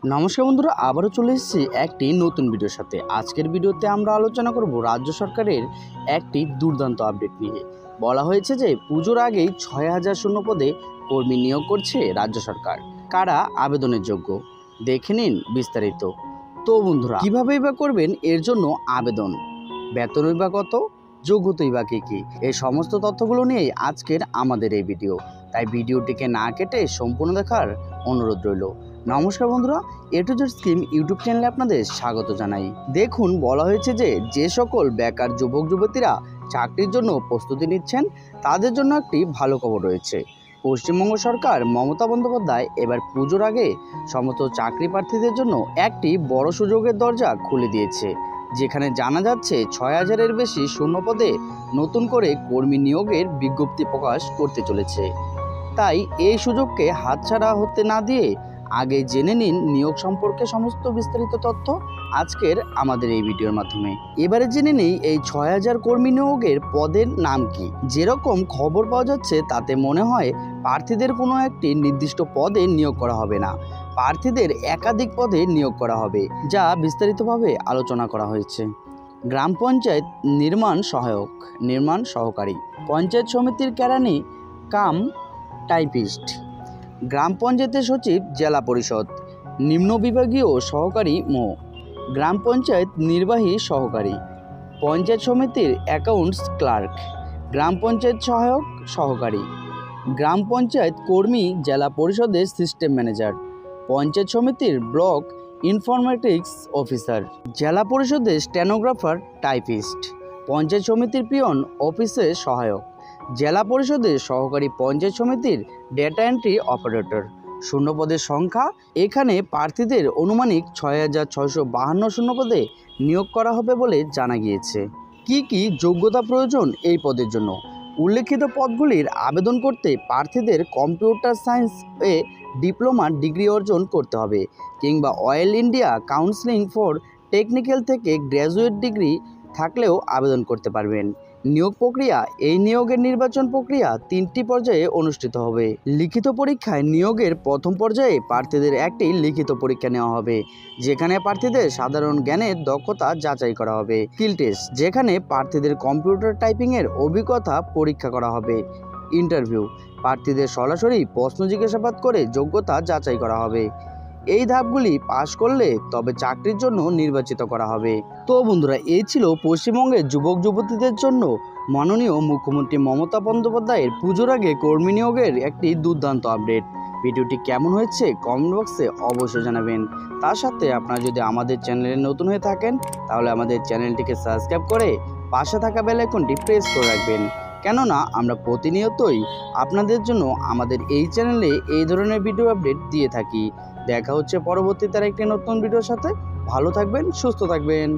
নমস্কার বন্ধুরা, আবারও চলে এসেছি একটি নতুন ভিডিওর সাথে। আজকের ভিডিওতে আমরা আলোচনা করব রাজ্য সরকারের একটি দুর্দান্ত আপডেট নিয়ে। বলা হয়েছে যে পুজোর আগেই ৬,০০০ শূন্য পদে কর্মী নিয়োগ করছে রাজ্য সরকার। কারা আবেদনের যোগ্য, দেখে নিন বিস্তারিত। তো বন্ধুরা, কীভাবেই বা করবেন এর জন্য আবেদন, বেতনই বা কত, যোগ্যতাই বা কী কী, এই সমস্ত তথ্যগুলো নিয়েই আজকের আমাদের এই ভিডিও। তাই ভিডিওটিকে না কেটে সম্পূর্ণ দেখার অনুরোধ রইল। নমস্কার বন্ধুরা, এ টু জেড স্কিম ইউটিউব চ্যানেলে আপনাদের স্বাগত জানাই। দেখুন, বলা হয়েছে যে সকল বেকার যুবক যুবতীরা চাকরির জন্য প্রস্তুতি নিচ্ছেন তাদের জন্য একটি ভালো খবর রয়েছে। পশ্চিমবঙ্গ সরকার মমতা বন্দ্যোপাধ্যায় এবার পুজোর আগে সমস্ত চাকরি প্রার্থীদের জন্য একটি বড় সুযোগের দরজা খুলে দিয়েছে, যেখানে জানা যাচ্ছে ৬,০০০-এর বেশি শূন্য পদে নতুন করে কর্মী নিয়োগের বিজ্ঞপ্তি প্রকাশ করতে চলেছে। তাই এই সুযোগকে হাতছাড়া হতে না দিয়ে আগে জেনে নিন নিয়োগ সম্পর্কে সমস্ত বিস্তারিত তথ্য আজকের আমাদের এই ভিডিওর মাধ্যমে। এবারে জেনে নেই এই ৬,০০০ কর্মী নিয়োগের পদের নাম কি। যেরকম খবর পাওয়া যাচ্ছে তাতে মনে হয় প্রার্থীদের কোনো একটি নির্দিষ্ট পদে নিয়োগ করা হবে না, প্রার্থীদের একাধিক পদে নিয়োগ করা হবে, যা বিস্তারিতভাবে আলোচনা করা হয়েছে। গ্রাম পঞ্চায়েত নির্মাণ সহায়ক, নির্মাণ সহকারী, পঞ্চায়েত সমিতির কেরানি কাম টাইপিস্ট, গ্রাম পঞ্চায়েতের সচিব, জেলা পরিষদ, নিম্ন বিভাগীয় সহকারী মো, গ্রাম পঞ্চায়েত নির্বাহী সহকারী, পঞ্চায়েত সমিতির অ্যাকাউন্টস ক্লার্ক, গ্রাম পঞ্চায়েত সহায়ক সহকারী, গ্রাম পঞ্চায়েত কর্মী, জেলা পরিষদের সিস্টেম ম্যানেজার, পঞ্চায়েত সমিতির ব্লক ইনফরমেটিক্স অফিসার, জেলা পরিষদের স্টেনোগ্রাফার টাইপিস্ট, পঞ্চায়েত সমিতির পিয়ন অফিসের সহায়ক, জেলা পরিষদের সহকারী পঞ্চায়েত সমিতির ডেটা এন্ট্রি অপারেটর। শূন্যপদের সংখ্যা, এখানে প্রার্থীদের অনুমানিক ৬,৬৫২ শূন্যপদে নিয়োগ করা হবে বলে জানা গিয়েছে। কি কি যোগ্যতা প্রয়োজন এই পদের জন্য? উল্লেখিত পদগুলির আবেদন করতে প্রার্থীদের কম্পিউটার সায়েন্স এ ডিপ্লোমা ডিগ্রি অর্জন করতে হবে, কিংবা oil India counselling for technical থেকে গ্র্যাজুয়েট ডিগ্রি থাকলেও আবেদন করতে পারবেন। নিয়োগ প্রক্রিয়া, এই নিয়োগের নির্বাচন প্রক্রিয়া 3টি পর্যায়ে অনুষ্ঠিত হবে। লিখিত পরীক্ষায় নিয়োগের প্রথম পর্যায়ে প্রার্থীদের একটি লিখিত পরীক্ষা নেওয়া হবে, যেখানে প্রার্থীদের সাধারণ জ্ঞানের দক্ষতা যাচাই করা হবে। স্কিল টেস্ট, যেখানে প্রার্থীদের কম্পিউটার টাইপিংয়ের অভিজ্ঞতা পরীক্ষা করা হবে। ইন্টারভিউ, প্রার্থীদের সরাসরি প্রশ্ন জিজ্ঞাসাবাদ করে যোগ্যতা যাচাই করা হবে। এই ধাপগুলি পাশ করলে তবে চাকরির জন্য নির্বাচিত করা হবে। তো বন্ধুরা, এই ছিল পশ্চিমবঙ্গের যুবক যুবতীদের জন্য মাননীয় মুখ্যমন্ত্রী মমতা বন্দ্যোপাধ্যায়ের পুজোর আগে কর্মী নিয়োগের একটি দুর্দান্ত আপডেট। ভিডিওটি কেমন হয়েছে কমেন্ট বক্সে অবশ্যই জানাবেন। তার সাথে আপনারা যদি আমাদের চ্যানেলে নতুন হয়ে থাকেন তাহলে আমাদের চ্যানেলটিকে সাবস্ক্রাইব করে পাশে থাকা বেল আইকনটি প্রেস করে রাখবেন, কেননা আমরা প্রতিনিয়তই আপনাদের জন্য আমাদের এই চ্যানেলে এই ধরনের ভিডিও আপডেট দিয়ে থাকি। দেখা হচ্ছে পরবর্তীতে একটি নতুন ভিডিওর সাথে। ভালো থাকবেন, সুস্থ থাকবেন।